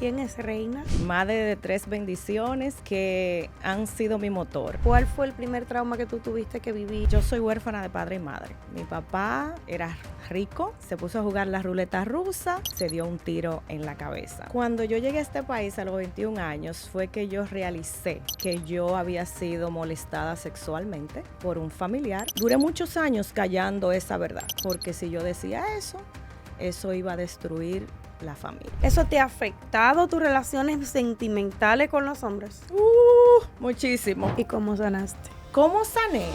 ¿Quién es Reina? Madre de 3 bendiciones que han sido mi motor. ¿Cuál fue el primer trauma que tú tuviste que vivir? Yo soy huérfana de padre y madre. Mi papá era rico, se puso a jugar la ruleta rusa, se dio un tiro en la cabeza. Cuando yo llegué a este país a los 21 años fue que yo realicé que yo había sido molestada sexualmente por un familiar. Duré muchos años callando esa verdad, porque si yo decía eso iba a destruir la familia. ¿Eso te ha afectado tus relaciones sentimentales con los hombres? Muchísimo. ¿Y cómo sanaste? ¿Cómo sané?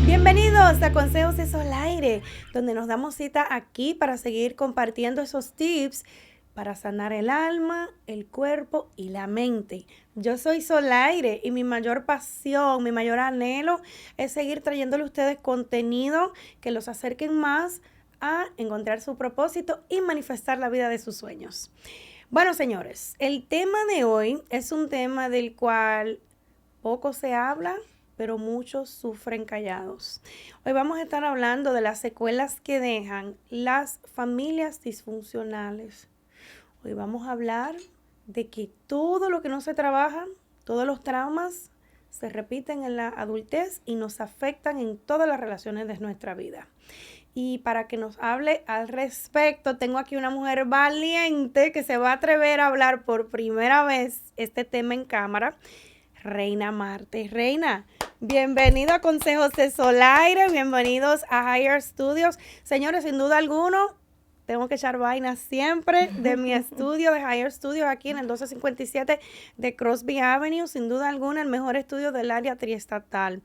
Bienvenidos a Consejos de Solaire, donde nos damos cita aquí para seguir compartiendo esos tips para sanar el alma, el cuerpo y la mente. Yo soy Solaire y mi mayor pasión, mi mayor anhelo es seguir trayéndole a ustedes contenido que los acerquen más a encontrar su propósito y manifestar la vida de sus sueños. Bueno, señores, el tema de hoy es un tema del cual poco se habla, pero muchos sufren callados. Hoy vamos a estar hablando de las secuelas que dejan las familias disfuncionales. Hoy vamos a hablar de que todo lo que no se trabaja, todos los traumas se repiten en la adultez y nos afectan en todas las relaciones de nuestra vida. Y para que nos hable al respecto, tengo aquí una mujer valiente que se va a atrever a hablar por primera vez este tema en cámara. Reina Marte. Reina, bienvenido a Consejos de Solaire, bienvenidos a Higher Studios. Señores, sin duda alguna, tengo que echar vainas siempre de mi estudio de Higher Studios aquí en el 1257 de Crosby Avenue. Sin duda alguna, el mejor estudio del área triestatal.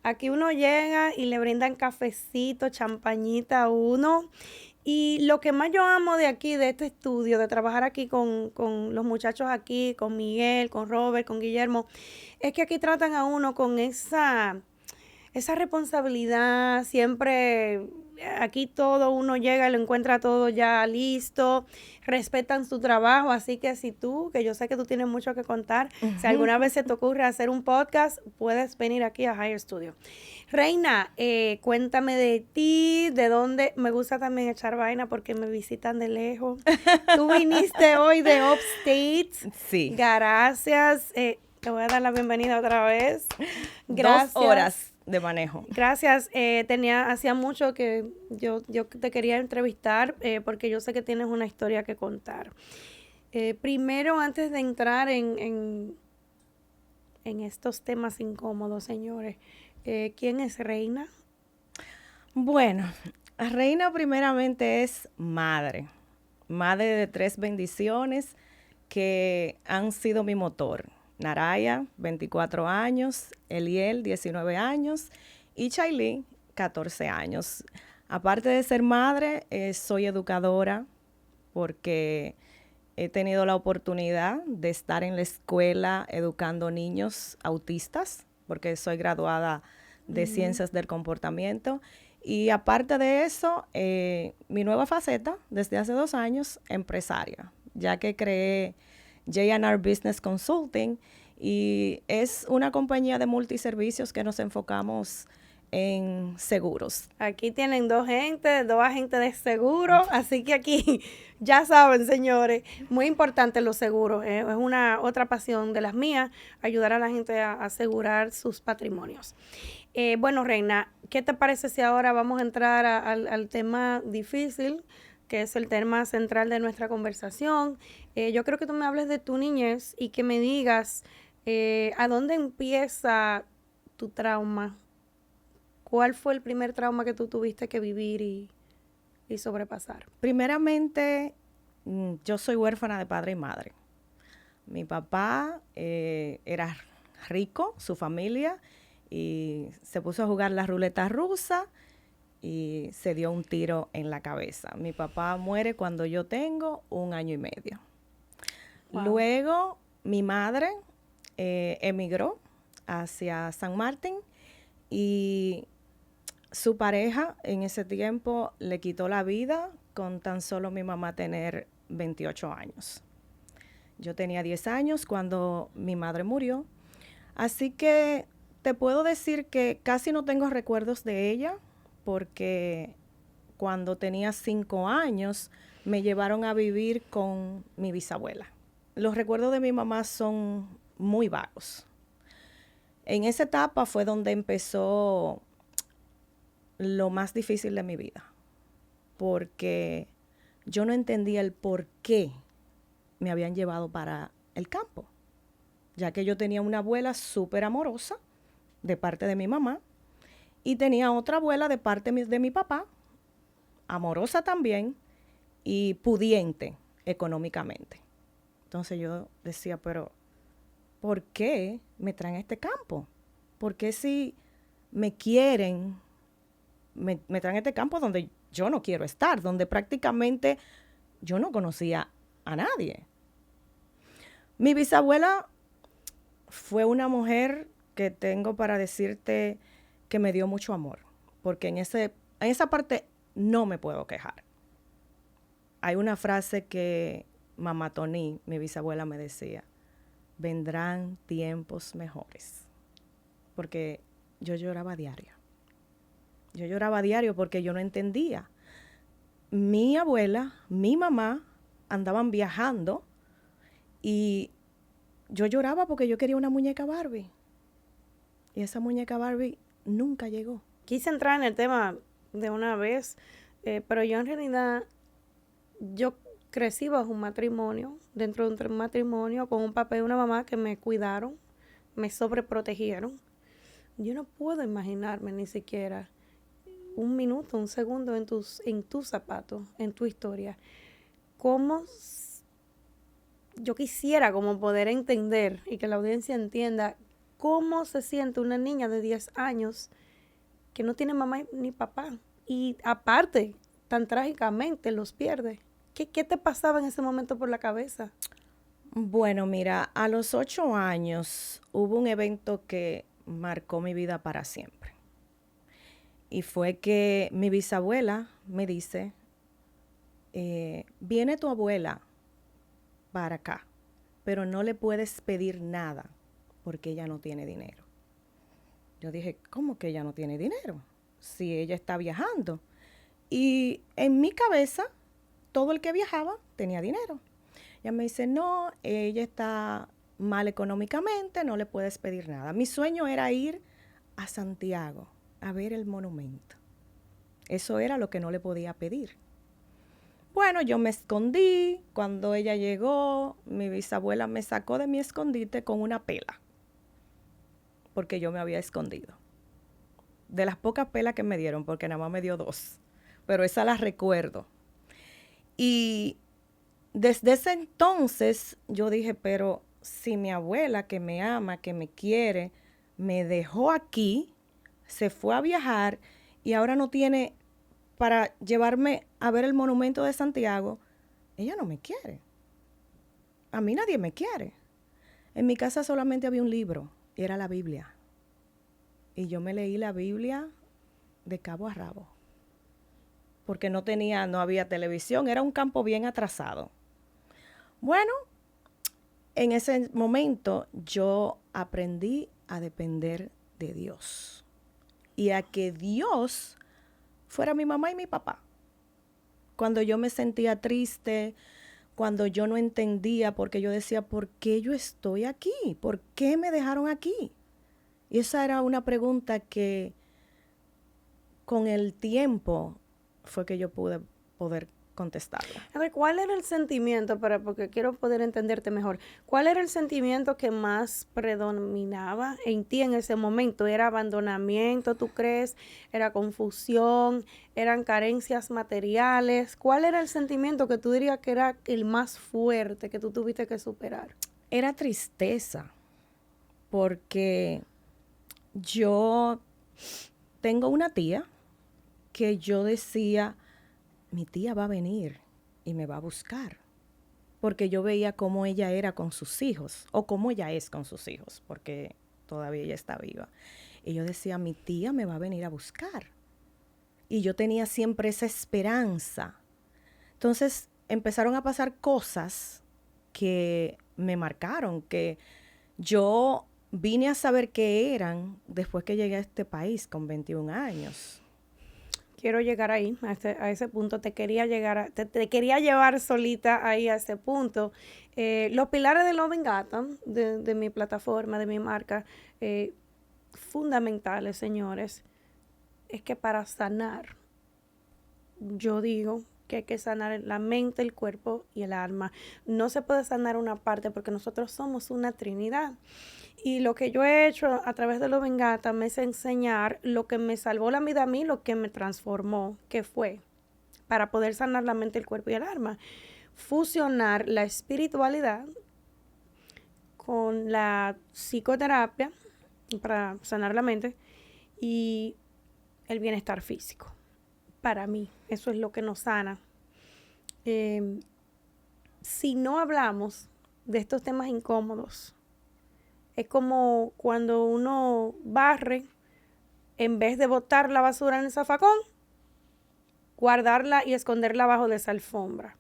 Aquí uno llega y le brindan cafecito, champañita a uno. Y lo que más yo amo de aquí, de este estudio, de trabajar aquí con los muchachos aquí, con Miguel, con Robert, con Guillermo, es que aquí tratan a uno con esa responsabilidad. Siempre aquí todo uno llega y lo encuentra todo ya listo, respetan su trabajo, así que si tú, que yo sé que tú tienes mucho que contar, si alguna vez se te ocurre hacer un podcast, puedes venir aquí a Higher Studio. Reina, cuéntame de ti, de dónde. Me gusta también echar vaina porque me visitan de lejos. Tú viniste hoy de Upstate. Sí. Gracias. Te voy a dar la bienvenida otra vez. Gracias. 2 horas de manejo. Gracias. Hacía mucho que yo te quería entrevistar porque yo sé que tienes una historia que contar. Primero, antes de entrar en estos temas incómodos, señores, ¿quién es Reina? Bueno, Reina primeramente es madre de 3 bendiciones que han sido mi motor. Naraya, 24 años, Eliel, 19 años y Chailí, 14 años. Aparte de ser madre, soy educadora porque he tenido la oportunidad de estar en la escuela educando niños autistas, porque soy graduada de Ciencias del Comportamiento. Y aparte de eso, mi nueva faceta, desde hace 2 años, empresaria, ya que creé J&R Business Consulting y es una compañía de multiservicios que nos enfocamos en seguros. Aquí tienen 2 agentes de seguro, así que aquí ya saben, señores, muy importante los seguros, es una otra pasión de las mías, ayudar a la gente a asegurar sus patrimonios. Bueno, Reina, ¿qué te parece si ahora vamos a entrar al tema difícil, que es el tema central de nuestra conversación? Yo creo que tú me hables de tu niñez y que me digas ¿a dónde empieza tu trauma? ¿Cuál fue el primer trauma que tú tuviste que vivir y sobrepasar? Primeramente, yo soy huérfana de padre y madre. Mi papá era rico, su familia, y se puso a jugar la ruleta rusa y se dio un tiro en la cabeza. Mi papá muere cuando yo tengo 1 año y medio. Wow. Luego, mi madre emigró hacia San Martín y su pareja en ese tiempo le quitó la vida con tan solo mi mamá tener 28 años. Yo tenía 10 años cuando mi madre murió. Así que te puedo decir que casi no tengo recuerdos de ella porque cuando tenía 5 años me llevaron a vivir con mi bisabuela. Los recuerdos de mi mamá son muy vagos. En esa etapa fue donde empezó lo más difícil de mi vida, porque yo no entendía el por qué me habían llevado para el campo, ya que yo tenía una abuela súper amorosa de parte de mi mamá y tenía otra abuela de parte de mi papá, amorosa también y pudiente económicamente. Entonces yo decía, pero ¿por qué me traen a este campo? ¿Por qué si me quieren, me traen a este campo donde yo no quiero estar, donde prácticamente yo no conocía a nadie? Mi bisabuela fue una mujer que tengo para decirte que me dio mucho amor, porque en esa parte no me puedo quejar. Hay una frase que mamá Tony, mi bisabuela, me decía: vendrán tiempos mejores, porque yo lloraba a diario. Yo lloraba a diario porque yo no entendía. Mi abuela, mi mamá andaban viajando y yo lloraba porque yo quería una muñeca Barbie. Y esa muñeca Barbie nunca llegó. Quise entrar en el tema de una vez, pero yo en realidad, yo crecí bajo un matrimonio, dentro de un matrimonio, con un papá y una mamá que me cuidaron, me sobreprotegieron. Yo no puedo imaginarme ni siquiera un minuto, un segundo en tus zapatos, en tu historia. Yo quisiera como poder entender y que la audiencia entienda cómo se siente una niña de 10 años que no tiene mamá ni papá y aparte, tan trágicamente los pierde. ¿Qué te pasaba en ese momento por la cabeza? Bueno, mira, a los 8 años hubo un evento que marcó mi vida para siempre. Y fue que mi bisabuela me dice, viene tu abuela para acá, pero no le puedes pedir nada porque ella no tiene dinero. Yo dije, ¿cómo que ella no tiene dinero? Si ella está viajando. Y en mi cabeza, todo el que viajaba tenía dinero. Ella me dice, no, ella está mal económicamente, no le puedes pedir nada. Mi sueño era ir a Santiago a ver el monumento. Eso era lo que no le podía pedir. Bueno, yo me escondí. Cuando ella llegó, mi bisabuela me sacó de mi escondite con una pela, porque yo me había escondido. De las pocas pelas que me dieron, porque nada más me dio 2, pero esa la recuerdo. Y desde ese entonces yo dije, pero si mi abuela, que me ama, que me quiere, me dejó aquí, se fue a viajar y ahora no tiene para llevarme a ver el monumento de Santiago, ella no me quiere. A mí nadie me quiere. En mi casa solamente había un libro y era la Biblia. Y yo me leí la Biblia de cabo a rabo, porque no había televisión, era un campo bien atrasado. Bueno, en ese momento yo aprendí a depender de Dios y a que Dios fuera mi mamá y mi papá. Cuando yo me sentía triste, cuando yo no entendía, porque yo decía, ¿por qué yo estoy aquí? ¿Por qué me dejaron aquí? Y esa era una pregunta que con el tiempo fue que yo pude poder contestarla. A ver, ¿cuál era el sentimiento, porque quiero poder entenderte mejor, cuál era el sentimiento que más predominaba en ti en ese momento? ¿Era abandonamiento, tú crees? ¿Era confusión? ¿Eran carencias materiales? ¿Cuál era el sentimiento que tú dirías que era el más fuerte que tú tuviste que superar? Era tristeza, porque yo tengo una tía que yo decía, mi tía va a venir y me va a buscar, porque yo veía cómo ella era con sus hijos, o cómo ella es con sus hijos, porque todavía ella está viva. Y yo decía, mi tía me va a venir a buscar. Y yo tenía siempre esa esperanza. Entonces, empezaron a pasar cosas que me marcaron, que yo vine a saber qué eran después que llegué a este país con 21 años. Quiero llegar ahí, a ese punto. Te quería te quería llevar solita ahí a ese punto. Los pilares de Loving Gotham, de mi plataforma, de mi marca, fundamentales, señores, es que para sanar, yo digo que hay que sanar la mente, el cuerpo y el alma. No se puede sanar una parte porque nosotros somos una trinidad. Y lo que yo he hecho a través de Loving Gotham es enseñar lo que me salvó la vida a mí, lo que me transformó, que fue para poder sanar la mente, el cuerpo y el alma. Fusionar la espiritualidad con la psicoterapia para sanar la mente y el bienestar físico. Para mí, eso es lo que nos sana. Si no hablamos de estos temas incómodos, es como cuando uno barre, en vez de botar la basura en el zafacón, guardarla y esconderla abajo de esa alfombra.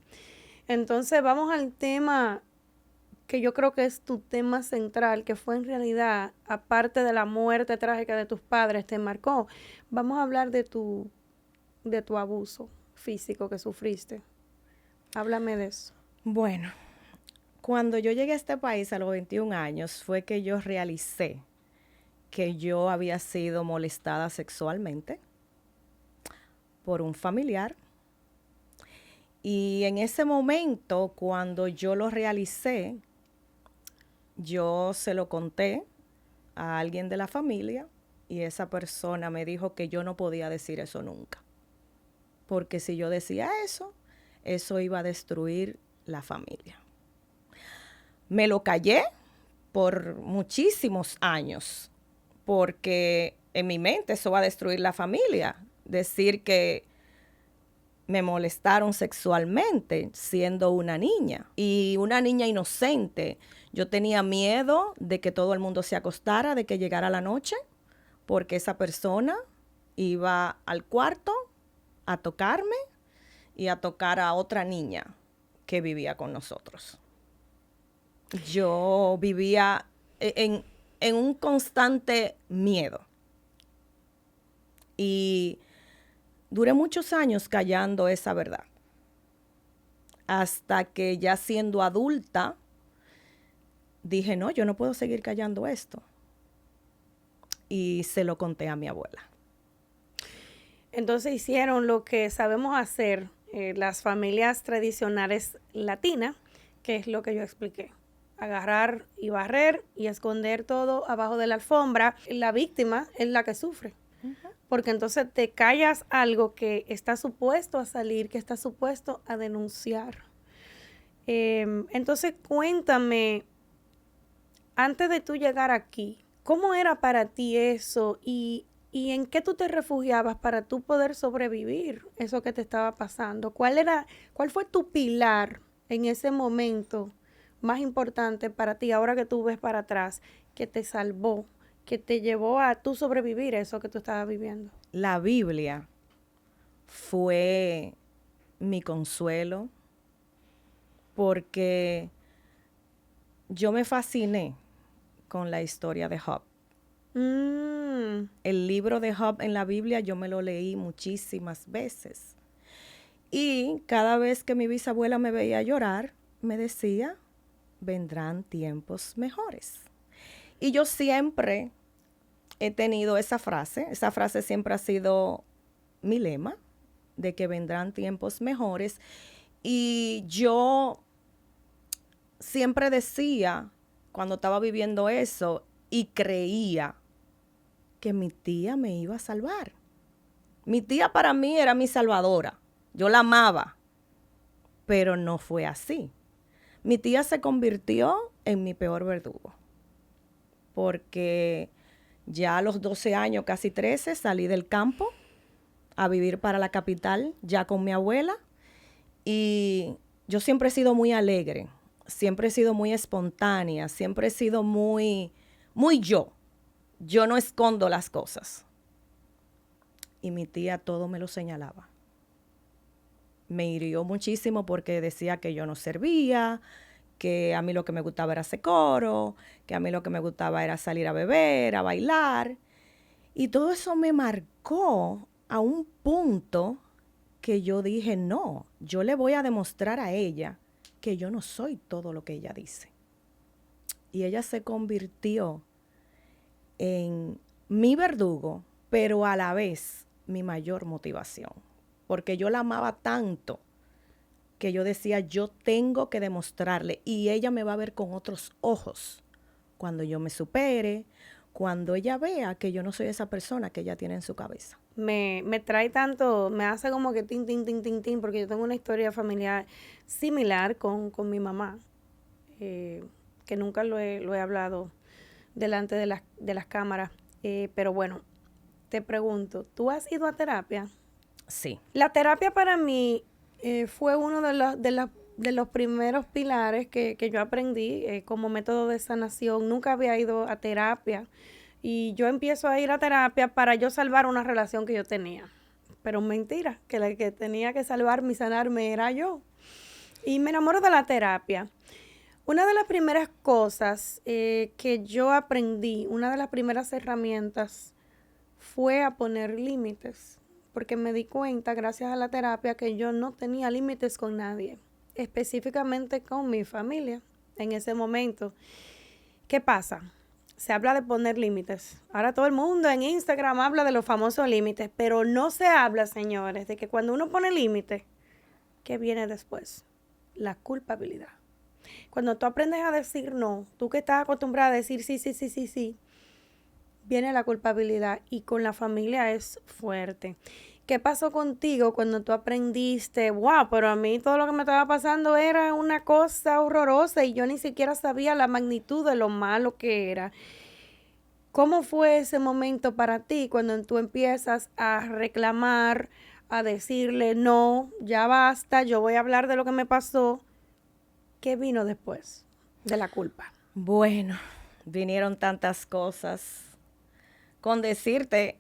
Entonces vamos al tema que yo creo que es tu tema central, que fue en realidad, aparte de la muerte trágica de tus padres, te marcó. Vamos a hablar de tu abuso físico que sufriste. Háblame de eso. Bueno, cuando yo llegué a este país a los 21 años fue que yo realicé que yo había sido molestada sexualmente por un familiar. Y en ese momento, cuando yo lo realicé, yo se lo conté a alguien de la familia y esa persona me dijo que yo no podía decir eso nunca. Porque si yo decía eso iba a destruir la familia. Me lo callé por muchísimos años, porque en mi mente eso va a destruir la familia. Decir que me molestaron sexualmente siendo una niña y una niña inocente. Yo tenía miedo de que todo el mundo se acostara, de que llegara la noche, porque esa persona iba al cuarto a tocarme y a tocar a otra niña que vivía con nosotros. Yo vivía en un constante miedo. Y duré muchos años callando esa verdad. Hasta que ya siendo adulta, dije, no, yo no puedo seguir callando esto. Y se lo conté a mi abuela. Entonces hicieron lo que sabemos hacer las familias tradicionales latinas, que es lo que yo expliqué. Agarrar y barrer y esconder todo abajo de la alfombra. La víctima es la que sufre. Porque entonces te callas algo que está supuesto a salir, que está supuesto a denunciar. Entonces cuéntame, antes de tú llegar aquí, ¿cómo era para ti eso? ¿Y en qué tú te refugiabas para tú poder sobrevivir eso que te estaba pasando? ¿Cuál fue tu pilar en ese momento más importante para ti, ahora que tú ves para atrás, que te salvó, que te llevó a tú sobrevivir eso que tú estabas viviendo? La Biblia fue mi consuelo porque yo me fasciné con la historia de Job. El libro de Job en la Biblia yo me lo leí muchísimas veces. Y cada vez que mi bisabuela me veía llorar, me decía, vendrán tiempos mejores. Y yo siempre he tenido esa frase siempre ha sido mi lema, de que vendrán tiempos mejores. Y yo siempre decía, cuando estaba viviendo eso, y creía que mi tía me iba a salvar. Mi tía para mí era mi salvadora. Yo la amaba, pero no fue así. Mi tía se convirtió en mi peor verdugo, porque ya a los 12 años, casi 13, salí del campo a vivir para la capital, ya con mi abuela. Y yo siempre he sido muy alegre, siempre he sido muy espontánea, siempre he sido muy yo. Yo no escondo las cosas. Y mi tía todo me lo señalaba. Me hirió muchísimo porque decía que yo no servía, que a mí lo que me gustaba era hacer coro, que a mí lo que me gustaba era salir a beber, a bailar. Y todo eso me marcó a un punto que yo dije, no, yo le voy a demostrar a ella que yo no soy todo lo que ella dice. Y ella se convirtió en mi verdugo, pero a la vez mi mayor motivación. Porque yo la amaba tanto que yo decía, yo tengo que demostrarle y ella me va a ver con otros ojos cuando yo me supere, cuando ella vea que yo no soy esa persona que ella tiene en su cabeza. Me trae tanto, me hace como que tin, tin, tin, tin, tin, porque yo tengo una historia familiar similar con mi mamá, que nunca lo he hablado delante de las cámaras. Pero bueno, te pregunto, ¿tú has ido a terapia? Sí. La terapia para mí fue uno de los primeros pilares que yo aprendí como método de sanación. Nunca había ido a terapia y yo empiezo a ir a terapia para yo salvar una relación que yo tenía. Pero mentira, que la que tenía que salvarme y sanarme era yo. Y me enamoro de la terapia. Una de las primeras cosas que yo aprendí, una de las primeras herramientas fue a poner límites, porque me di cuenta, gracias a la terapia, que yo no tenía límites con nadie, específicamente con mi familia en ese momento. ¿Qué pasa? Se habla de poner límites. Ahora todo el mundo en Instagram habla de los famosos límites, pero no se habla, señores, de que cuando uno pone límites, ¿qué viene después? La culpabilidad. Cuando tú aprendes a decir no, tú que estás acostumbrada a decir sí, sí, sí, sí, sí, viene la culpabilidad y con la familia es fuerte. ¿Qué pasó contigo cuando tú aprendiste? Wow, pero a mí todo lo que me estaba pasando era una cosa horrorosa y yo ni siquiera sabía la magnitud de lo malo que era. ¿Cómo fue ese momento para ti cuando tú empiezas a reclamar, a decirle no, ya basta, yo voy a hablar de lo que me pasó? ¿Qué vino después de la culpa? Bueno, vinieron tantas cosas. Con decirte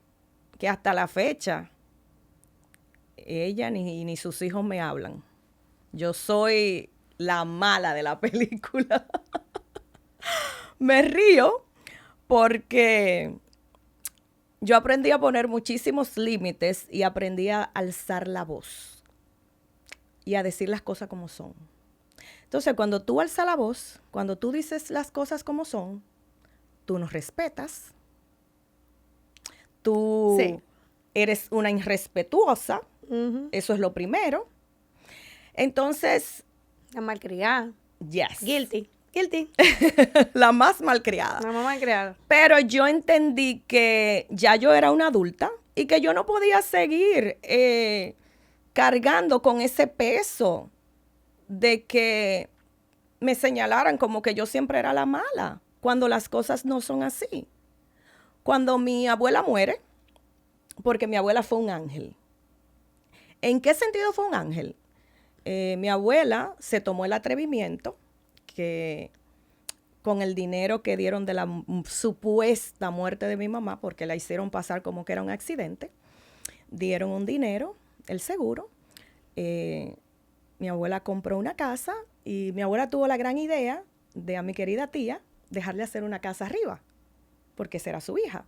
que hasta la fecha, ella ni sus hijos me hablan. Yo soy la mala de la película. Me río porque yo aprendí a poner muchísimos límites y aprendí a alzar la voz y a decir las cosas como son. Entonces, cuando tú alzas la voz, cuando tú dices las cosas como son, tú nos respetas, tú Sí. eres una irrespetuosa, eso es lo primero. Entonces, La malcriada. yes. Guilty. La más malcriada. La mamá malcriada. Pero yo entendí que ya yo era una adulta y que yo no podía seguir cargando con ese peso de que me señalaran como que yo siempre era la mala, cuando las cosas no son así. Cuando mi abuela muere, porque mi abuela fue un ángel. ¿En qué sentido fue un ángel? Mi abuela se tomó el atrevimiento que con el dinero que dieron de la supuesta muerte de mi mamá, porque la hicieron pasar como que era un accidente, dieron un dinero, el seguro. Mi abuela compró una casa y mi abuela tuvo la gran idea de a mi querida tía dejarle hacer una casa arriba, porque esa era su hija.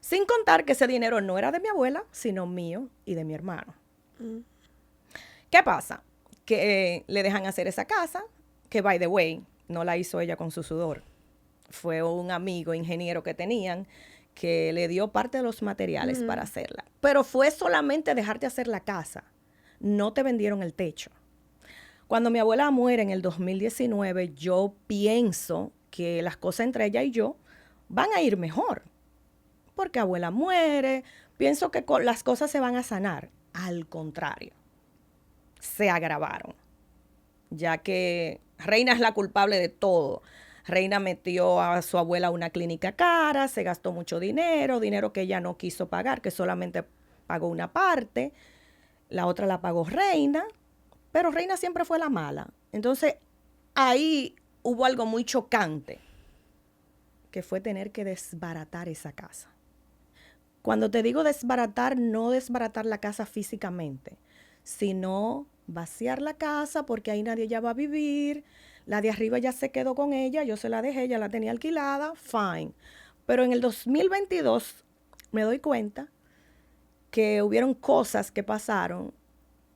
Sin contar que ese dinero no era de mi abuela, sino mío y de mi hermano. ¿Qué pasa? Que le dejan hacer esa casa, que by the way, no la hizo ella con su sudor. Fue un amigo ingeniero que tenían que le dio parte de los materiales para hacerla. Pero fue solamente dejarte hacer la casa. No te vendieron el techo. Cuando mi abuela muere en el 2019, yo pienso que las cosas entre ella y yo van a ir mejor. Porque abuela muere, pienso que las cosas se van a sanar. Al contrario, se agravaron, ya que Reina es la culpable de todo. Reina metió a su abuela a una clínica cara, se gastó mucho dinero que ella no quiso pagar, que solamente pagó una parte, la otra la pagó Reina, pero Reina siempre fue la mala. Entonces, ahí hubo algo muy chocante, que fue tener que desbaratar esa casa. Cuando te digo desbaratar, no desbaratar la casa físicamente, sino vaciar la casa porque ahí nadie ya va a vivir. La de arriba ya se quedó con ella, yo se la dejé, ya la tenía alquilada, fine. Pero en el 2022 me doy cuenta que hubieron cosas que pasaron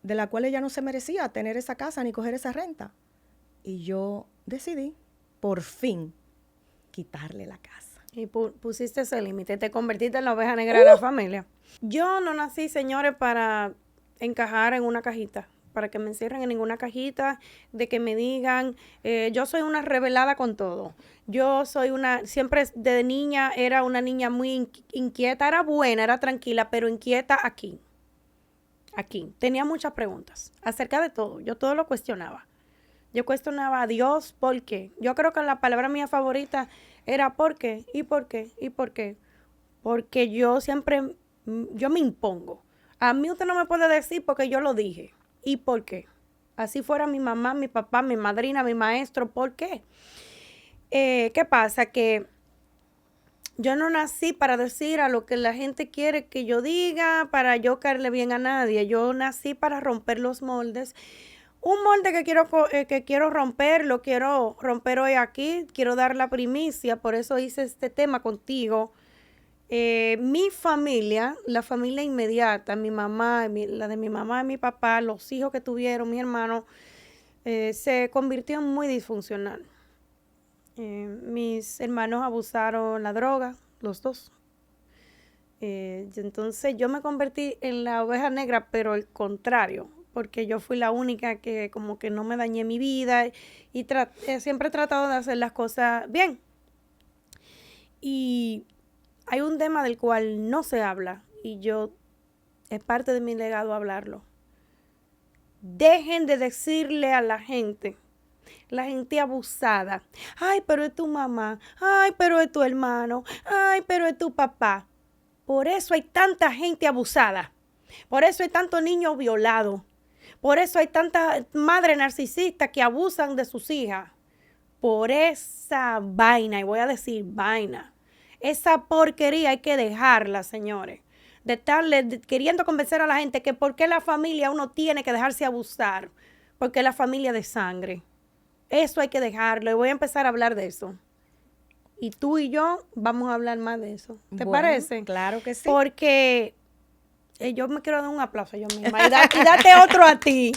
de las cuales ella no se merecía tener esa casa ni coger esa renta. Y yo decidí, por fin, quitarle la casa. Y pusiste ese límite, te convertiste en la oveja negra de la familia. Yo no nací, señores, para encajar en una cajita, para que me encierren en ninguna cajita, de que me digan, yo soy una rebelada con todo. Yo soy siempre de niña era una niña muy inquieta, era buena, era tranquila, pero inquieta aquí. Tenía muchas preguntas acerca de todo, yo todo lo cuestionaba. Yo cuestionaba a Dios, ¿por qué? Yo creo que la palabra mía favorita era ¿por qué? ¿Y por qué? ¿Y por qué? Porque yo me impongo. A mí usted no me puede decir porque yo lo dije. ¿Y por qué? Así fuera mi mamá, mi papá, mi madrina, mi maestro, ¿por qué? ¿Qué pasa? Que yo no nací para decir a lo que la gente quiere que yo diga, para yo caerle bien a nadie. Yo nací para romper los moldes. Un molde que quiero romper, lo quiero romper hoy aquí. Quiero dar la primicia, por eso hice este tema contigo. Mi familia, la familia inmediata, mi mamá, la de mi mamá y mi papá, los hijos que tuvieron, mi hermano, se convirtió en muy disfuncional. Mis hermanos abusaron la droga, los dos. Entonces yo me convertí en la oveja negra, pero el contrario, porque yo fui la única que como que no me dañé mi vida y siempre he tratado de hacer las cosas bien. Y hay un tema del cual no se habla y es parte de mi legado hablarlo. Dejen de decirle a la gente abusada, ay, pero es tu mamá, ay, pero es tu hermano, ay, pero es tu papá. Por eso hay tanta gente abusada, por eso hay tantos niños violados, por eso hay tantas madres narcisistas que abusan de sus hijas. Por esa vaina, y voy a decir vaina, esa porquería hay que dejarla, señores. De estarle queriendo convencer a la gente que por qué la familia uno tiene que dejarse abusar, porque es la familia de sangre. Eso hay que dejarlo y voy a empezar a hablar de eso. Y tú y yo vamos a hablar más de eso. ¿Te parece? Claro que sí. Porque yo me quiero dar un aplauso yo misma y date otro a ti.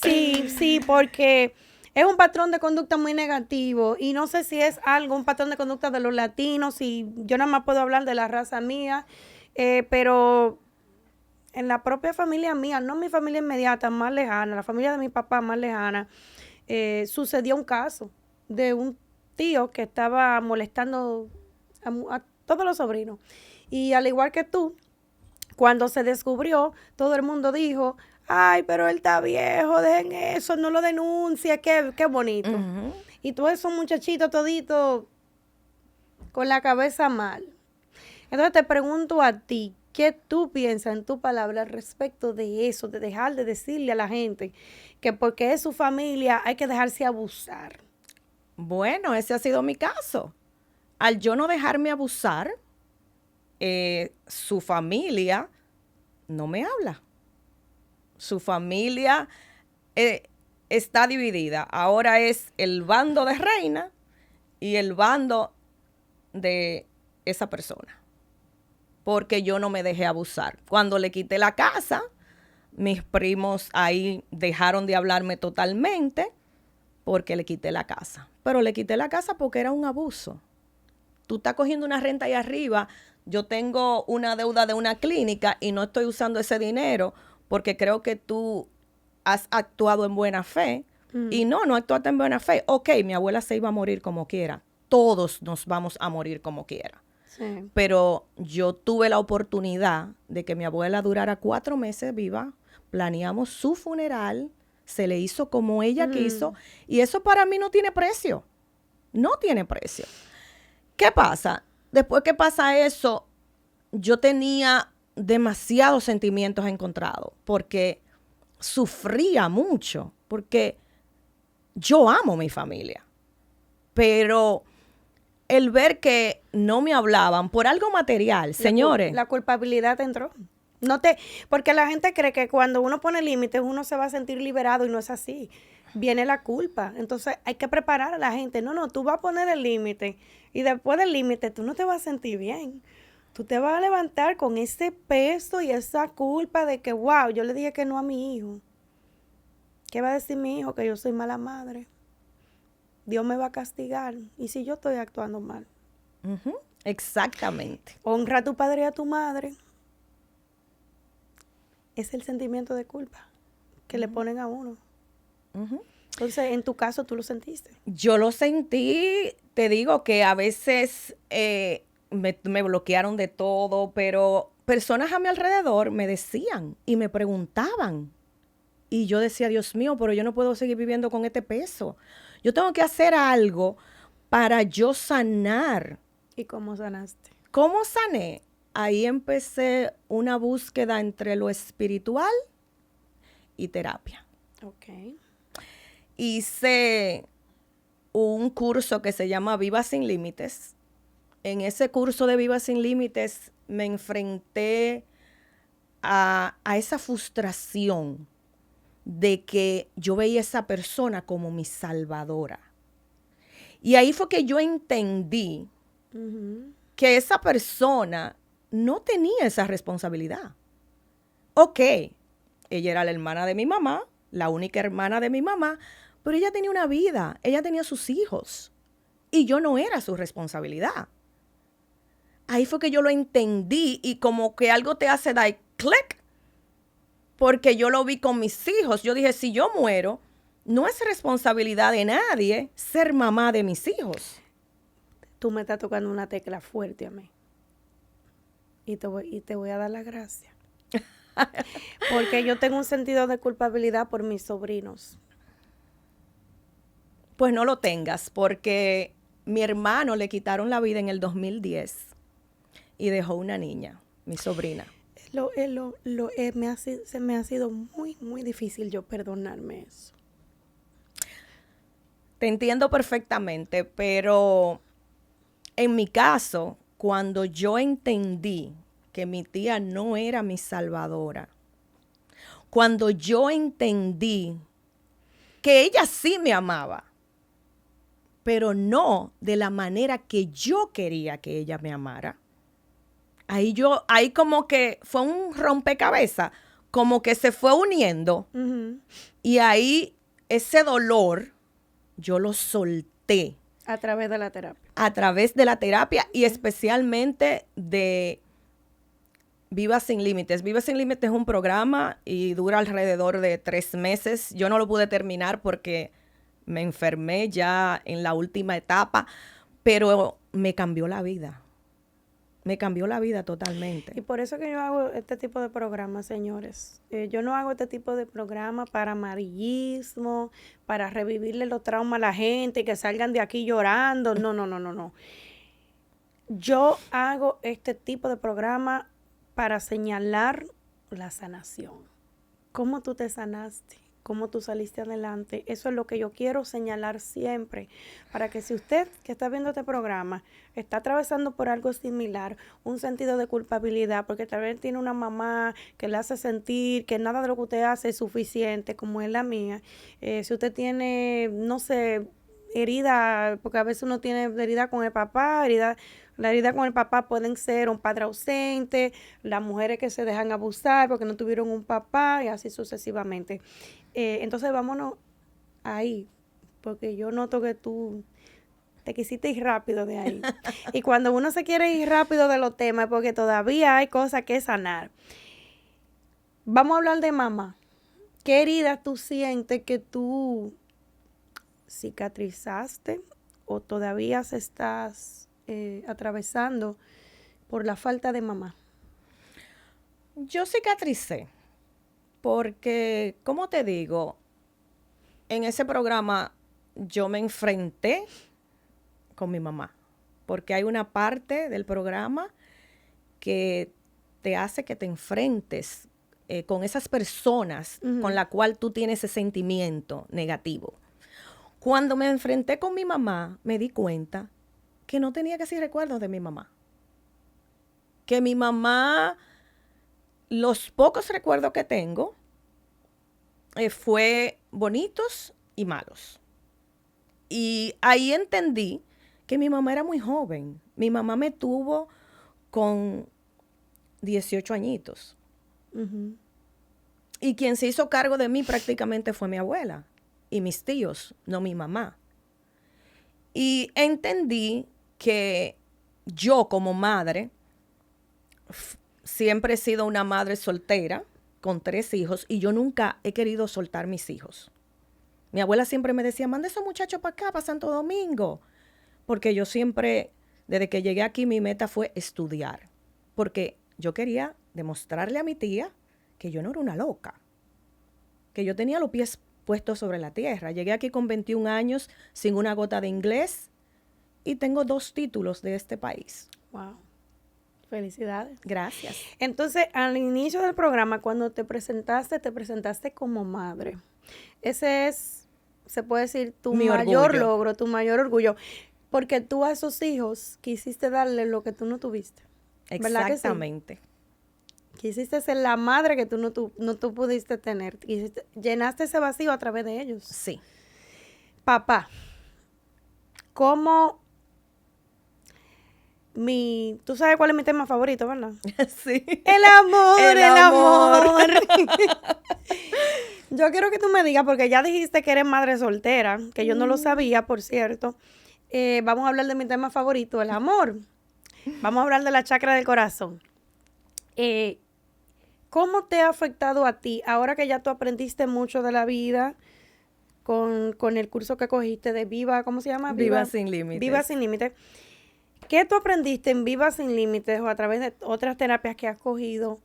Sí, porque es un patrón de conducta muy negativo y no sé si es un patrón de conducta de los latinos y yo nada más puedo hablar de la raza mía, pero en la propia familia mía, no mi familia inmediata, más lejana, la familia de mi papá más lejana, sucedió un caso de un tío que estaba molestando a todos los sobrinos. Y al igual que tú, cuando se descubrió, todo el mundo dijo, ay, pero él está viejo, dejen eso, no lo denuncie, qué bonito. Uh-huh. Y todos esos muchachitos toditos con la cabeza mal. Entonces te pregunto a ti, ¿qué tú piensas en tu palabra al respecto de eso, de dejar de decirle a la gente que porque es su familia hay que dejarse abusar? Bueno, ese ha sido mi caso. Al yo no dejarme abusar, su familia no me habla. Su familia está dividida. Ahora es el bando de Reina y el bando de esa persona. Porque yo no me dejé abusar. Cuando le quité la casa, mis primos ahí dejaron de hablarme totalmente porque le quité la casa. Pero le quité la casa porque era un abuso. Tú estás cogiendo una renta ahí arriba, yo tengo una deuda de una clínica y no estoy usando ese dinero porque creo que tú has actuado en buena fe. Y no actuaste en buena fe. Ok, mi abuela se iba a morir como quiera. Todos nos vamos a morir como quiera. Sí. Pero yo tuve la oportunidad de que mi abuela durara 4 meses viva. Planeamos su funeral. Se le hizo como ella quiso. Y eso para mí no tiene precio. No tiene precio. ¿Qué pasa? Después que pasa eso, yo tenía demasiados sentimientos encontrados. Porque sufría mucho. Porque yo amo mi familia. Pero el ver que no me hablaban por algo material, señores. La culpabilidad entró. Porque la gente cree que cuando uno pone límites uno se va a sentir liberado y no es así. Viene la culpa. Entonces hay que preparar a la gente. No, tú vas a poner el límite y después del límite tú no te vas a sentir bien. Tú te vas a levantar con ese peso y esa culpa de que, wow, yo le dije que no a mi hijo. ¿Qué va a decir mi hijo? Que yo soy mala madre. Dios me va a castigar. ¿Y si yo estoy actuando mal? Ujú, exactamente. Honra a tu padre y a tu madre. Es el sentimiento de culpa que le ponen a uno. Entonces, en tu caso, ¿tú lo sentiste? Yo lo sentí, te digo que a veces me bloquearon de todo, pero personas a mi alrededor me decían y me preguntaban. Y yo decía, Dios mío, pero yo no puedo seguir viviendo con este peso. Yo tengo que hacer algo para yo sanar. ¿Y cómo sanaste? ¿Cómo sané? Ahí empecé una búsqueda entre lo espiritual y terapia. Ok. Hice un curso que se llama Viva Sin Límites. En ese curso de Viva Sin Límites me enfrenté a esa frustración de que yo veía a esa persona como mi salvadora. Y ahí fue que yo entendí que esa persona no tenía esa responsabilidad. Ok, ella era la hermana de mi mamá, la única hermana de mi mamá, pero ella tenía una vida, ella tenía sus hijos y yo no era su responsabilidad. Ahí fue que yo lo entendí y como que algo te hace dar clic, porque yo lo vi con mis hijos. Yo dije, si yo muero, no es responsabilidad de nadie ser mamá de mis hijos. Tú me estás tocando una tecla fuerte a mí. Y te voy a dar las gracias. Porque yo tengo un sentido de culpabilidad por mis sobrinos. Pues no lo tengas, porque mi hermano le quitaron la vida en el 2010 y dejó una niña, mi sobrina. Se me ha sido muy, muy difícil yo perdonarme eso. Te entiendo perfectamente, pero en mi caso, cuando yo entendí que mi tía no era mi salvadora, cuando yo entendí que ella sí me amaba, pero no de la manera que yo quería que ella me amara, ahí como que fue un rompecabezas, como que se fue uniendo. Y ahí ese dolor yo lo solté. A través de la terapia. A través de la terapia y especialmente de Viva Sin Límites. Viva Sin Límites es un programa y dura alrededor de 3 meses. Yo no lo pude terminar porque me enfermé ya en la última etapa, pero me cambió la vida. Me cambió la vida totalmente. Y por eso que yo hago este tipo de programas, señores. Yo no hago este tipo de programa para amarillismo, para revivirle los traumas a la gente y que salgan de aquí llorando. No. Yo hago este tipo de programa para señalar la sanación. ¿Cómo tú te sanaste? ¿Cómo tú saliste adelante? Eso es lo que yo quiero señalar siempre, para que si usted que está viendo este programa está atravesando por algo similar, un sentido de culpabilidad, porque tal vez tiene una mamá que le hace sentir que nada de lo que usted hace es suficiente, como es la mía. Si usted tiene, no sé, herida, porque a veces uno tiene herida con el papá, la herida con el papá pueden ser un padre ausente, las mujeres que se dejan abusar porque no tuvieron un papá y así sucesivamente. Entonces vámonos ahí, porque yo noto que tú te quisiste ir rápido de ahí. Y cuando uno se quiere ir rápido de los temas es porque todavía hay cosas que sanar. Vamos a hablar de mamá. ¿Qué heridas tú sientes que tú cicatrizaste o todavía se estás atravesando por la falta de mamá? Yo cicatricé porque, ¿cómo te digo? En ese programa yo me enfrenté con mi mamá, porque hay una parte del programa que te hace que te enfrentes con esas personas con la cual tú tienes ese sentimiento negativo. Cuando me enfrenté con mi mamá, me di cuenta que no tenía casi recuerdos de mi mamá. Que mi mamá los pocos recuerdos que tengo fue bonitos y malos. Y ahí entendí que mi mamá era muy joven. Mi mamá me tuvo con 18 añitos. Ujú. Y quien se hizo cargo de mí prácticamente fue mi abuela y mis tíos, no mi mamá. Y entendí que yo como madre siempre he sido una madre soltera con 3 hijos y yo nunca he querido soltar mis hijos. Mi abuela siempre me decía, manda a esos muchachos para acá, para Santo Domingo. Porque yo siempre, desde que llegué aquí, mi meta fue estudiar. Porque yo quería demostrarle a mi tía que yo no era una loca. Que yo tenía los pies puestos sobre la tierra. Llegué aquí con 21 años, sin una gota de inglés. Y tengo 2 títulos de este país. Wow. Felicidades. Gracias. Entonces, al inicio del programa, cuando te presentaste como madre. Ese es, se puede decir, tu Mi mayor orgullo. logro, tu mayor orgullo. Porque tú a esos hijos quisiste darle lo que tú no tuviste. ¿Verdad que sí? Exactamente. Quisiste ser la madre que tú no pudiste tener. Llenaste ese vacío a través de ellos. Sí. Papá, ¿cómo tú sabes cuál es mi tema favorito, ¿verdad? Sí. El amor, El el amor. amor. Yo quiero que tú me digas, porque ya dijiste que eres madre soltera, que yo no lo sabía, por cierto. Vamos a hablar de mi tema favorito, el amor. Vamos a hablar de la chakra del corazón. ¿Cómo te ha afectado a ti, ahora que ya tú aprendiste mucho de la vida, con el curso que cogiste de Viva, ¿cómo se llama? Viva sin límites. Viva sin límites. ¿Qué tú aprendiste en Viva sin límites o a través de otras terapias que has cogido?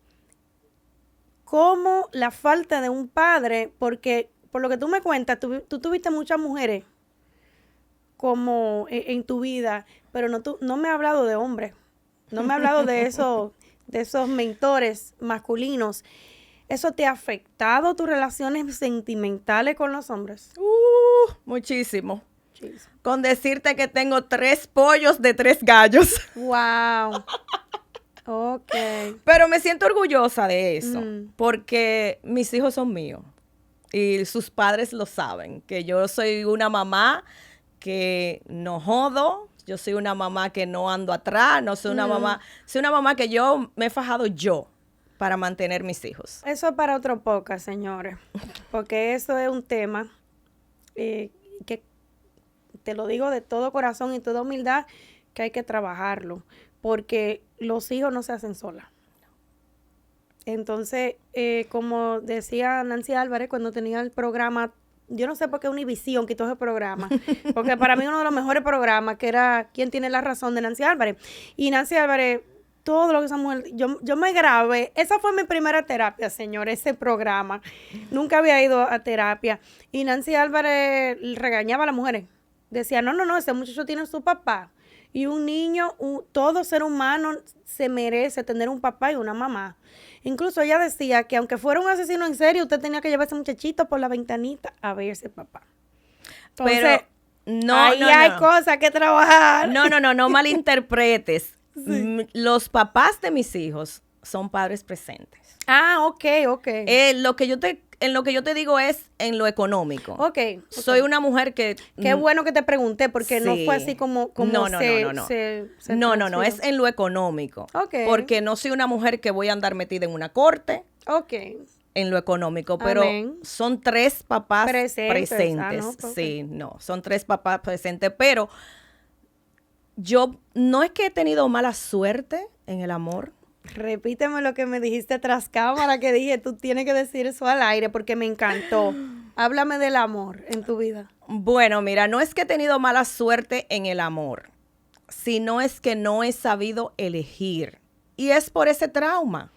¿Cómo la falta de un padre, porque por lo que tú me cuentas, tú tuviste muchas mujeres como en tu vida, pero no me has hablado de hombres, no me has hablado de esos mentores masculinos. ¿Eso te ha afectado tus relaciones sentimentales con los hombres? Muchísimo. Jeez. Con decirte que tengo 3 pollos de 3 gallos. Wow. Ok. Pero me siento orgullosa de eso, Mm. porque mis hijos son míos y sus padres lo saben, que yo soy una mamá que no jodo, yo soy una mamá que no ando atrás, no soy una mamá, soy una mamá que yo me he fajado yo para mantener mis hijos. Eso es para otro podcast, señores, porque eso es un tema que te lo digo de todo corazón y toda humildad, que hay que trabajarlo, porque los hijos no se hacen solas. Entonces, como decía Nancy Álvarez cuando tenía el programa, yo no sé por qué Univisión quitó ese programa, porque para mí uno de los mejores programas, que era ¿Quién tiene la razón?, de Nancy Álvarez. Y Nancy Álvarez, todo lo que esa mujer, yo me grabé, esa fue mi primera terapia, señor, ese programa. Nunca había ido a terapia. Y Nancy Álvarez regañaba a las mujeres. Decía, no, ese muchacho tiene su papá. Y un niño, todo ser humano se merece tener un papá y una mamá. Incluso ella decía que aunque fuera un asesino en serie, usted tenía que llevar a ese muchachito por la ventanita a ver ese papá. Entonces, Pero no, ahí hay cosas que trabajar. No malinterpretes. Sí. Los papás de mis hijos son padres presentes. Ah, ok. En lo que yo te digo es en lo económico. Ok. Soy una mujer que... Qué bueno que te pregunté, porque sí. no fue así como No, es en lo económico. Ok. Porque no soy una mujer que voy a andar metida en una corte. Ok. En lo económico, pero son 3 papás presentes. Sí, son 3 papás presentes, pero yo no es que he tenido mala suerte en el amor. Repíteme lo que me dijiste tras cámara, que dije, tú tienes que decir eso al aire porque me encantó. Háblame del amor en tu vida. Bueno, mira, no es que he tenido mala suerte en el amor, sino es que no he sabido elegir. Y es por ese trauma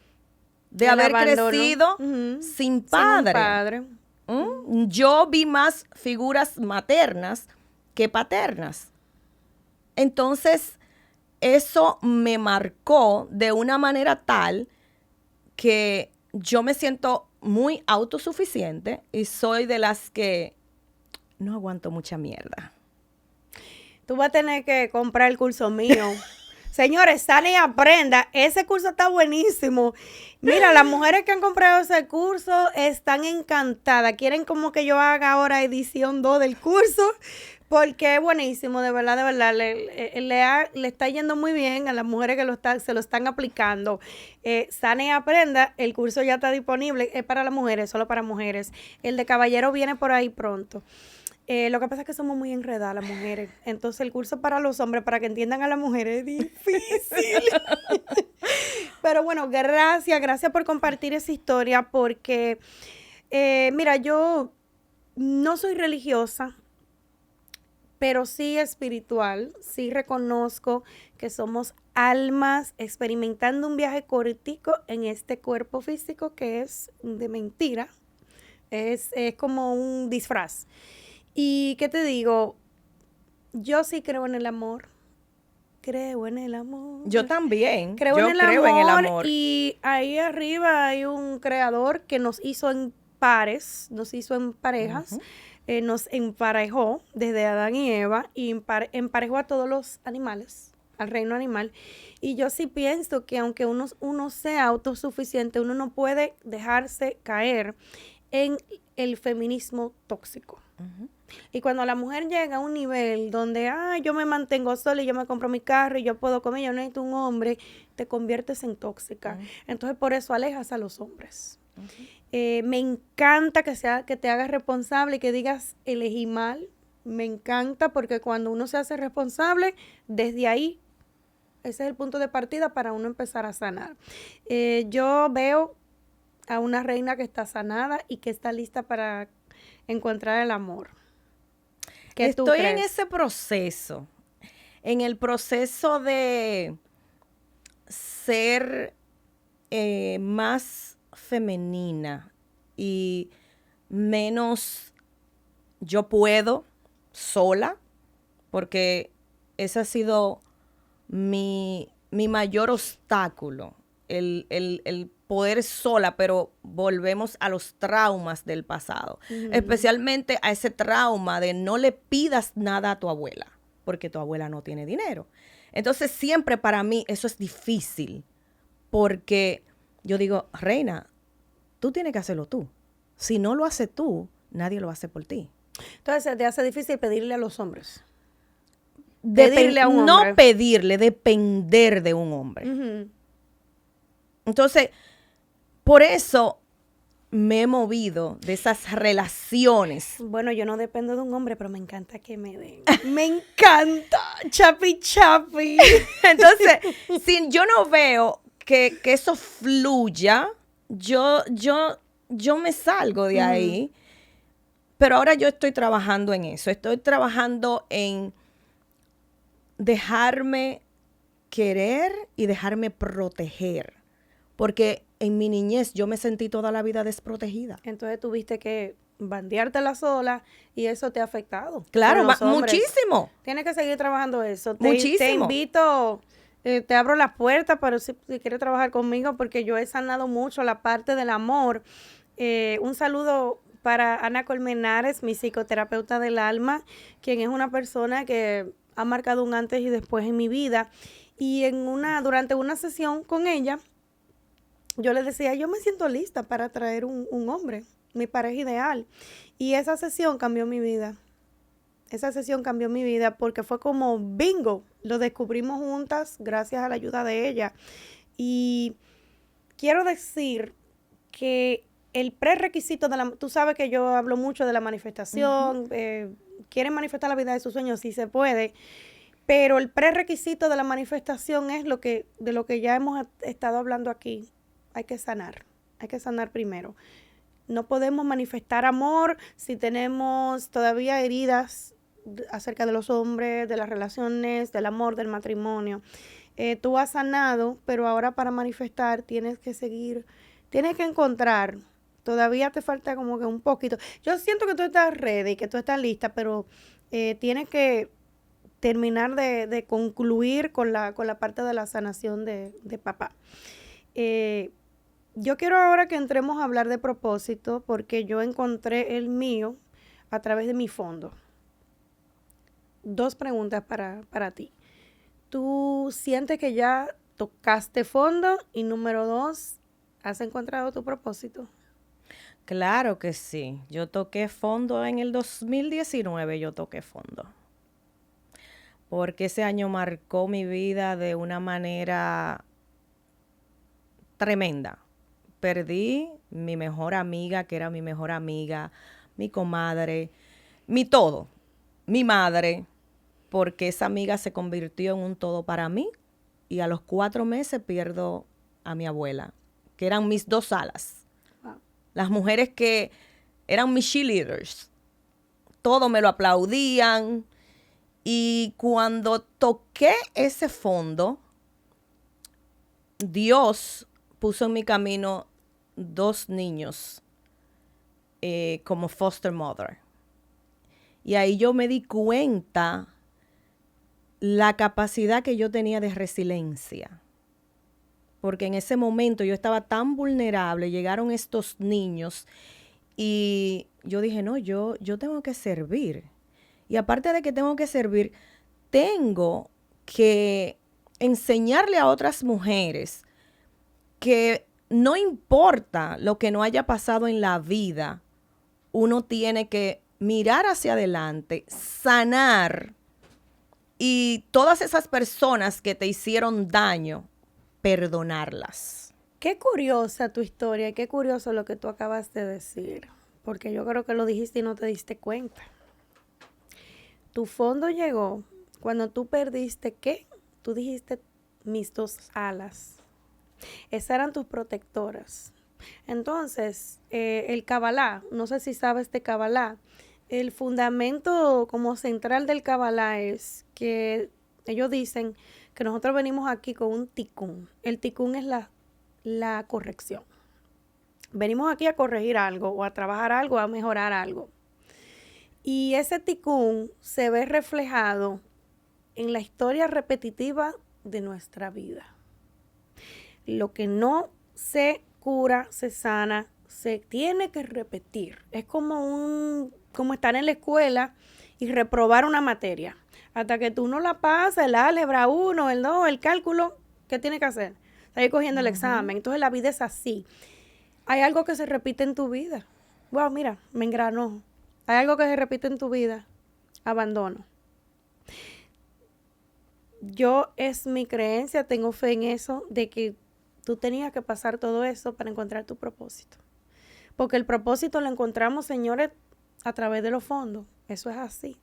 de haber crecido sin padre. Yo vi más figuras maternas que paternas. Entonces, eso me marcó de una manera tal que yo me siento muy autosuficiente y soy de las que no aguanto mucha mierda. Tú vas a tener que comprar el curso mío Señores, sale y aprenda. Ese curso está buenísimo. Mira, las mujeres que han comprado ese curso están encantadas. Quieren como que yo haga ahora edición 2 del curso. Porque es buenísimo, de verdad, de verdad. Le está yendo muy bien a las mujeres que se lo están aplicando. Sane y aprenda. El curso ya está disponible. Es para las mujeres, solo para mujeres. El de caballero viene por ahí pronto. Lo que pasa es que somos muy enredadas las mujeres. Entonces el curso para los hombres, para que entiendan a las mujeres, es difícil. Pero bueno, gracias por compartir esa historia porque, mira, yo no soy religiosa, pero sí espiritual. Sí reconozco que somos almas experimentando un viaje cortico en este cuerpo físico que es de mentira. Es como un disfraz. Y ¿qué te digo? Yo sí creo en el amor. Creo en el amor. Yo también. Creo Yo en el creo en el amor. Y ahí arriba hay un creador que nos hizo en pares, nos hizo en parejas, nos emparejó desde Adán y Eva y emparejó a todos los animales, al reino animal. Y yo sí pienso que aunque uno sea autosuficiente, uno no puede dejarse caer en el feminismo tóxico. Y cuando la mujer llega a un nivel donde, yo me mantengo sola y yo me compro mi carro y yo puedo comer, yo no necesito un hombre, te conviertes en tóxica. Entonces, por eso alejas a los hombres. Me encanta que te hagas responsable y que digas, elegí mal. Me encanta porque cuando uno se hace responsable, desde ahí, ese es el punto de partida para uno empezar a sanar. Yo veo a una reina que está sanada y que está lista para encontrar el amor. ¿Qué tú crees? Estoy en el proceso de ser más femenina y menos yo puedo sola, porque ese ha sido mi mayor obstáculo, el poder sola, pero volvemos a los traumas del pasado, especialmente a ese trauma de no le pidas nada a tu abuela, porque tu abuela no tiene dinero. Entonces siempre para mí eso es difícil, porque yo digo, reina, tú tienes que hacerlo tú. Si no lo haces tú, nadie lo hace por ti. Entonces te hace difícil pedirle a los hombres. Pedirle a un hombre. No pedirle, depender de un hombre. Entonces, por eso me he movido de esas relaciones. Bueno, yo no dependo de un hombre, pero me encanta que me den. Me encanta, chapi chapi. Entonces, si yo no veo que eso fluya, yo me salgo de ahí. Pero ahora yo estoy trabajando en eso. Estoy trabajando en dejarme querer y dejarme proteger. Porque en mi niñez yo me sentí toda la vida desprotegida. Entonces tuviste que bandeártela sola y eso te ha afectado. Claro, muchísimo. Tienes que seguir trabajando eso. Muchísimo. Te invito, te abro las puertas, pero si quieres trabajar conmigo, porque yo he sanado mucho la parte del amor. Un saludo para Ana Colmenares, mi psicoterapeuta del alma, quien es una persona que ha marcado un antes y después en mi vida. Y durante una sesión con ella, yo le decía, yo me siento lista para traer un hombre, mi pareja ideal. Y esa sesión cambió mi vida. Esa sesión cambió mi vida porque fue como bingo. Lo descubrimos juntas gracias a la ayuda de ella. Y quiero decir que el prerequisito tú sabes que yo hablo mucho de la manifestación. Quieren manifestar la vida de sus sueños, sí se puede. Pero el prerequisito de la manifestación es de lo que ya hemos estado hablando aquí. Hay que sanar primero. No podemos manifestar amor si tenemos todavía heridas acerca de los hombres, de las relaciones, del amor, del matrimonio. Tú has sanado, pero ahora para manifestar tienes que encontrar. Todavía te falta como que un poquito. Yo siento que tú estás ready, que tú estás lista, pero tienes que terminar de concluir con la parte de la sanación de papá. Yo quiero ahora que entremos a hablar de propósito, porque yo encontré el mío a través de mi fondo. 2 preguntas para ti. ¿tú sientes que ya tocaste fondo? Y número 2, ¿has encontrado tu propósito? Claro que sí. Yo toqué fondo en el 2019, yo toqué fondo. Porque ese año marcó mi vida de una manera tremenda. Perdí mi mejor amiga, que era mi mejor amiga, mi comadre, mi todo, mi madre, porque esa amiga se convirtió en un todo para mí y a los 4 meses pierdo a mi abuela, que eran mis 2 alas. Wow. Las mujeres que eran mis cheerleaders, todo me lo aplaudían. Y cuando toqué ese fondo, Dios puso en mi camino 2 niños como foster mother. Y ahí yo me di cuenta la capacidad que yo tenía de resiliencia. Porque en ese momento yo estaba tan vulnerable, llegaron estos niños y yo dije, no, yo tengo que servir. Y aparte de que tengo que servir, tengo que enseñarle a otras mujeres que no importa lo que no haya pasado en la vida, uno tiene que mirar hacia adelante, sanar y todas esas personas que te hicieron daño, perdonarlas. Qué curiosa tu historia y qué curioso lo que tú acabas de decir, porque yo creo que lo dijiste y no te diste cuenta. Tu fondo llegó cuando tú perdiste, ¿qué? Tú dijiste mis 2 alas. Esas eran tus protectoras. Entonces, el Kabbalah, no sé si sabes de Kabbalah, el fundamento como central del Kabbalah es que ellos dicen que nosotros venimos aquí con un tikkun. El tikkun es la corrección. Venimos aquí a corregir algo, o a trabajar algo, a mejorar algo. Y ese tikkun se ve reflejado en la historia repetitiva de nuestra vida. Lo que no se cura, se sana, se tiene que repetir. Es como estar en la escuela y reprobar una materia. Hasta que tú no la pasas, el álgebra 1, el 2, el cálculo, ¿qué tiene que hacer? Seguir cogiendo el examen. Entonces la vida es así. Hay algo que se repite en tu vida. Wow, mira, me engranó. Hay algo que se repite en tu vida. Abandono. Es mi creencia, tengo fe en eso, de que tú tenías que pasar todo eso para encontrar tu propósito. Porque el propósito lo encontramos, señores, a través de los fondos. Eso es así.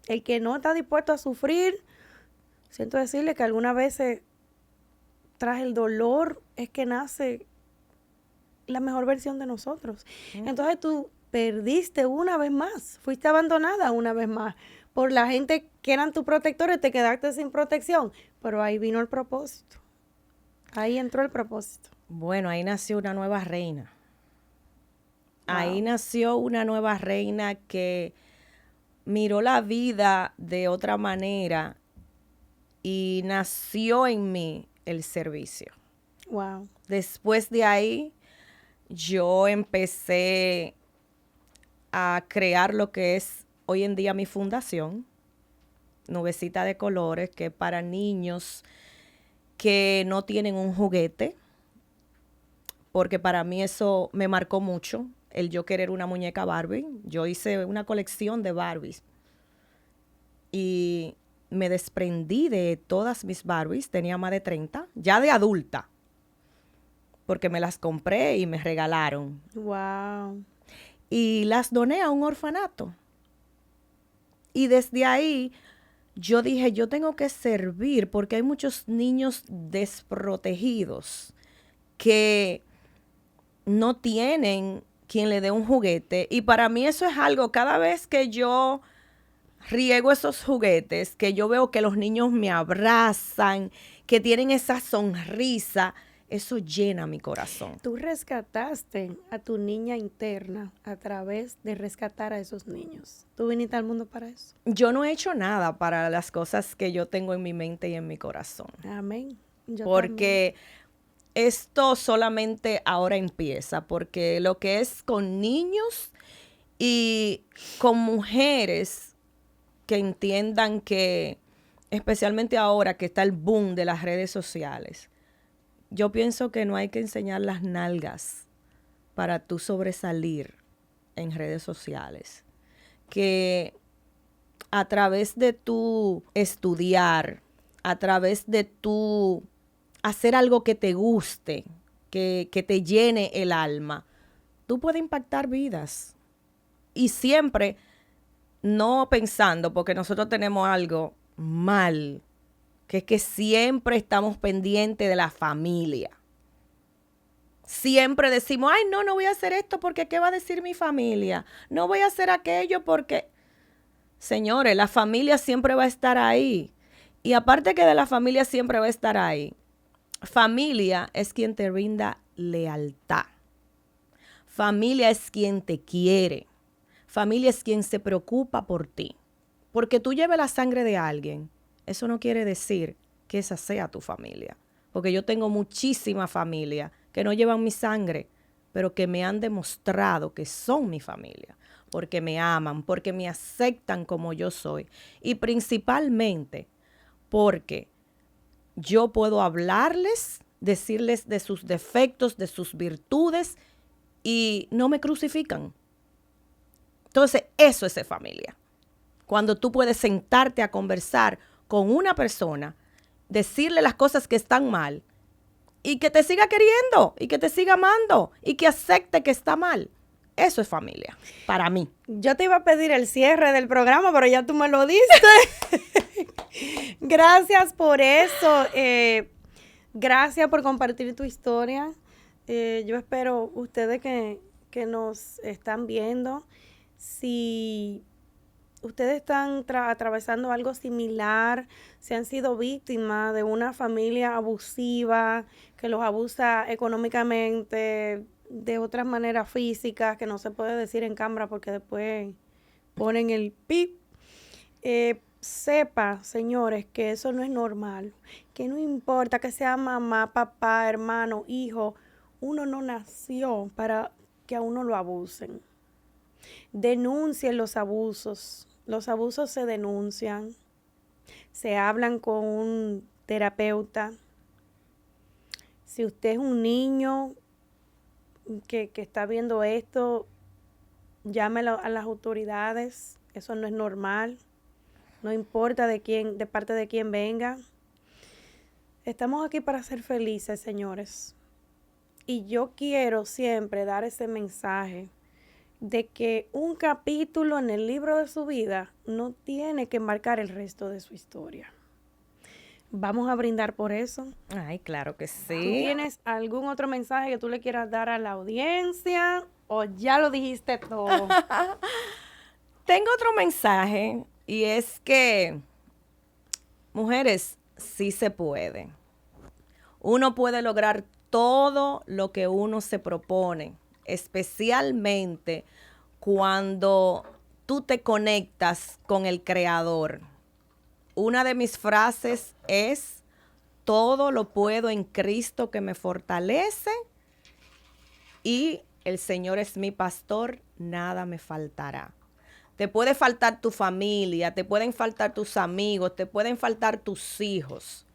El que no está dispuesto a sufrir, siento decirle que algunas veces tras el dolor es que nace la mejor versión de nosotros. Entonces tú perdiste una vez más, fuiste abandonada una vez más por la gente que eran tus protectores, te quedaste sin protección, pero ahí vino el propósito. Ahí entró el propósito. Bueno, ahí nació una nueva reina. Wow. Ahí nació una nueva reina que miró la vida de otra manera y nació en mí el servicio. Wow. Después de ahí, yo empecé a crear lo que es hoy en día mi fundación, Nubecita de Colores, que es para niños que no tienen un juguete, porque para mí eso me marcó mucho, el yo querer una muñeca Barbie. Yo hice una colección de Barbies y me desprendí de todas mis Barbies, tenía más de 30, ya de adulta, porque me las compré y me regalaron. Wow. Y las doné a un orfanato. Y desde ahí yo dije, yo tengo que servir porque hay muchos niños desprotegidos que no tienen quien le dé un juguete. Y para mí eso es algo, cada vez que yo riego esos juguetes, que yo veo que los niños me abrazan, que tienen esa sonrisa, eso llena mi corazón. Tú rescataste a tu niña interna a través de rescatar a esos niños. Tú viniste al mundo para eso. Yo no he hecho nada para las cosas que yo tengo en mi mente y en mi corazón. Amén. Yo porque esto solamente ahora empieza, porque lo que es con niños y con mujeres que entiendan que especialmente ahora que está el boom de las redes sociales, yo pienso que no hay que enseñar las nalgas para tú sobresalir en redes sociales. Que a través de tu estudiar, a través de tu hacer algo que te guste, que te llene el alma, tú puedes impactar vidas. Y siempre no pensando, porque nosotros tenemos algo mal, que es que siempre estamos pendientes de la familia. Siempre decimos, ay, no voy a hacer esto porque ¿qué va a decir mi familia? No voy a hacer aquello porque... Señores, la familia siempre va a estar ahí. Y aparte que de la familia siempre va a estar ahí, familia es quien te brinda lealtad. Familia es quien te quiere. Familia es quien se preocupa por ti. Porque tú lleves la sangre de alguien, eso no quiere decir que esa sea tu familia. Porque yo tengo muchísima familia que no llevan mi sangre, pero que me han demostrado que son mi familia. Porque me aman, porque me aceptan como yo soy. Y principalmente porque yo puedo hablarles, decirles de sus defectos, de sus virtudes, y no me crucifican. Entonces, eso es ser familia. Cuando tú puedes sentarte a conversar con una persona, decirle las cosas que están mal, y que te siga queriendo, y que te siga amando, y que acepte que está mal. Eso es familia, para mí. Yo te iba a pedir el cierre del programa, pero ya tú me lo diste. Gracias por eso. Gracias por compartir tu historia. Yo espero ustedes que nos están viendo, si ustedes están atravesando algo similar, si han sido víctimas de una familia abusiva, que los abusa económicamente, de otras maneras físicas, que no se puede decir en cámara porque después ponen el pip. Sepa, señores, que eso no es normal, que no importa que sea mamá, papá, hermano, hijo, uno no nació para que a uno lo abusen. Denuncien los abusos se denuncian, se hablan con un terapeuta. Si usted es un niño que está viendo esto, llámelo a las autoridades, eso no es normal. No importa de parte de quién venga. Estamos aquí para ser felices, señores. Y yo quiero siempre dar ese mensaje de que un capítulo en el libro de su vida no tiene que marcar el resto de su historia. Vamos a brindar por eso. Ay, claro que sí. ¿Tú tienes algún otro mensaje que tú le quieras dar a la audiencia o ya lo dijiste todo? Tengo otro mensaje. Y es que, mujeres, sí se puede. Uno puede lograr todo lo que uno se propone, especialmente cuando tú te conectas con el Creador. Una de mis frases es, todo lo puedo en Cristo que me fortalece, y el Señor es mi pastor, nada me faltará. Te puede faltar tu familia, te pueden faltar tus amigos, te pueden faltar tus hijos,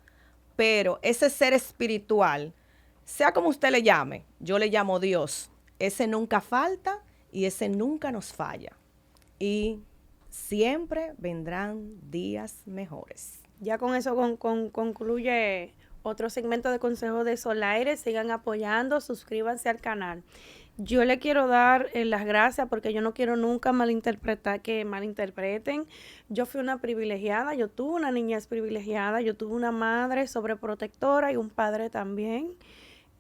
pero ese ser espiritual, sea como usted le llame, yo le llamo Dios, ese nunca falta y ese nunca nos falla. Y siempre vendrán días mejores. Ya con eso concluye otro segmento de Consejo de Solaire. Sigan apoyando, suscríbanse al canal. Yo le quiero dar las gracias porque yo no quiero nunca que malinterpreten. Yo fui una privilegiada, yo tuve una niñez privilegiada, yo tuve una madre sobreprotectora y un padre también.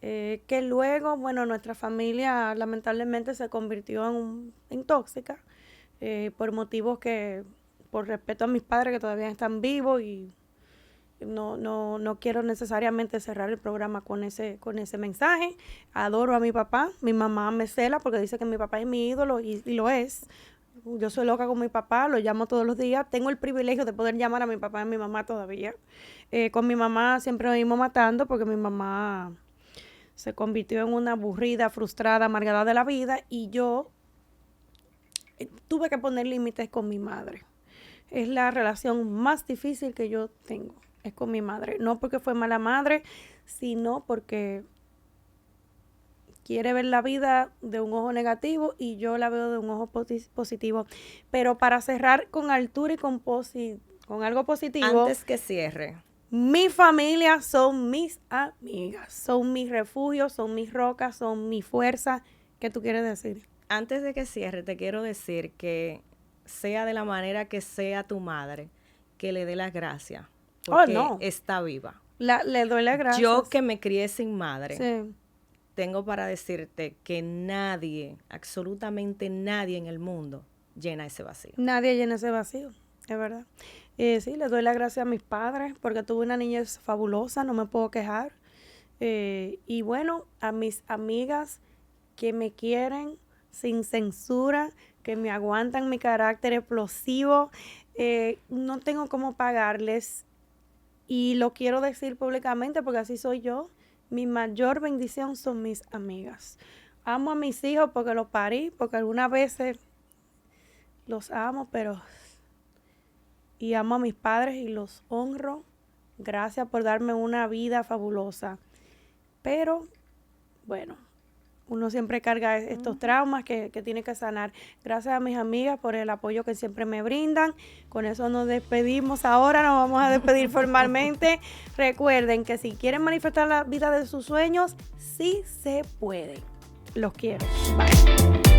Que luego, bueno, nuestra familia lamentablemente se convirtió en tóxica por motivos por respeto a mis padres que todavía están vivos, y no quiero necesariamente cerrar el programa con ese mensaje. Adoro a mi papá, mi mamá me cela porque dice que mi papá es mi ídolo y lo es. Yo soy loca con mi papá, lo llamo todos los días. Tengo el privilegio de poder llamar a mi papá y a mi mamá todavía. Con mi mamá siempre nos íbamos matando porque mi mamá se convirtió en una aburrida, frustrada, amargada de la vida, y yo tuve que poner límites con mi madre. es la relación más difícil que yo tengo, es con mi madre. No porque fue mala madre, sino porque quiere ver la vida de un ojo negativo y yo la veo de un ojo positivo. Pero para cerrar con altura y con algo positivo. Antes que cierre. Mi familia son mis amigas, son mis refugios, son mis rocas, son mi fuerza. ¿Qué tú quieres decir? Antes de que cierre, te quiero decir que sea de la manera que sea tu madre, que le dé las gracias, porque está viva. Le doy las gracias. Yo que me crié sin madre, sí, tengo para decirte que nadie, absolutamente nadie en el mundo llena ese vacío. Nadie llena ese vacío, es verdad. Sí, le doy las gracias a mis padres porque tuve una niñez fabulosa, no me puedo quejar. Y bueno, a mis amigas que me quieren sin censura, que me aguantan mi carácter explosivo, no tengo cómo pagarles y lo quiero decir públicamente porque así soy yo. Mi mayor bendición son mis amigas. Amo a mis hijos porque los parí, porque algunas veces los amo, y amo a mis padres y los honro. Gracias por darme una vida fabulosa. Pero, bueno, uno siempre carga estos traumas que tiene que sanar. Gracias a mis amigas por el apoyo que siempre me brindan. Con eso nos despedimos. Ahora nos vamos a despedir formalmente. Recuerden que si quieren manifestar la vida de sus sueños, sí se puede. Los quiero. Bye.